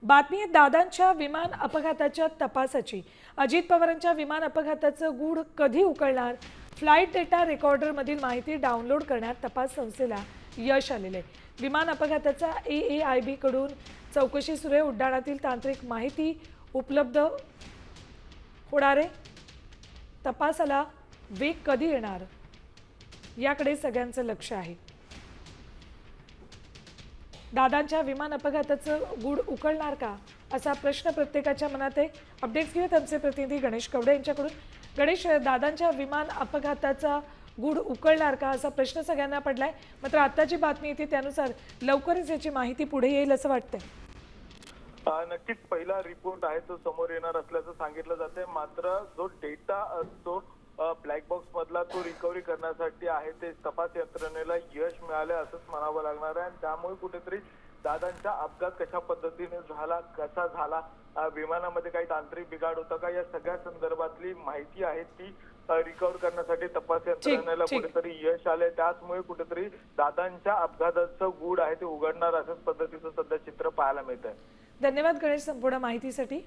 बातमी आहे दादांच्या विमान अपघाताच्या तपासाची। अजित पवारांच्या विमान अपघाताचं गूढ कधी उकळणार? फ्लाइट डेटा रेकॉर्डरमधील माहिती डाउनलोड करण्यात तपास संस्थेला यश आलेले। विमान अपघाताचा AAIB कडून चौकशी सुरू आहे। उड्डाणातील तांत्रिक माहिती उपलब्ध होणार आहे। तपासाला वेग कधी येणार याकडे सगळ्यांचं लक्ष आहे। दादांच्या विमान अपघाताचं गूढ उकळणार का असा प्रश्न प्रत्येकाच्या मनात आहे। अपडेट्स घेऊयात आमचे प्रतिनिधी गणेश कवडे यांच्याकडून। गणेश, दादांच्या विमान अपघाताचा गूढ उकळणार का असा प्रश्न सगळ्यांना पडलाय, मात्र आता जी बातमी येते त्यानुसार लवकरच याची माहिती पुढे येईल असं वाटतंय। नक्कीच पहिला रिपोर्ट आहे तो समोर येणार असल्याचं सांगितलं जाते। मात्र जो डेटा असतो ब्लॅक बॉक्स मधला तो रिकव्हरी करण्यासाठी आहे ते तपास यंत्रणेला यश मिळाले असंच म्हणावं लागणार आहे। आणि त्यामुळे कुठेतरी दादांचा अपघात कशा पद्धतीने झाला, कसा झाला, विमानामध्ये काही तांत्रिक बिघाड होता का, या सगळ्या संदर्भातली माहिती आहे ती रिकव्हर करण्यासाठी तपास यंत्रणेला कुठेतरी यश आले। त्याचमुळे कुठेतरी दादांच्या अपघाताचं गूढ आहे ते उघडणार असंच पद्धतीचं सध्या चित्र पाहायला मिळत आहे। धन्यवाद गणेश संपूर्ण माहितीसाठी।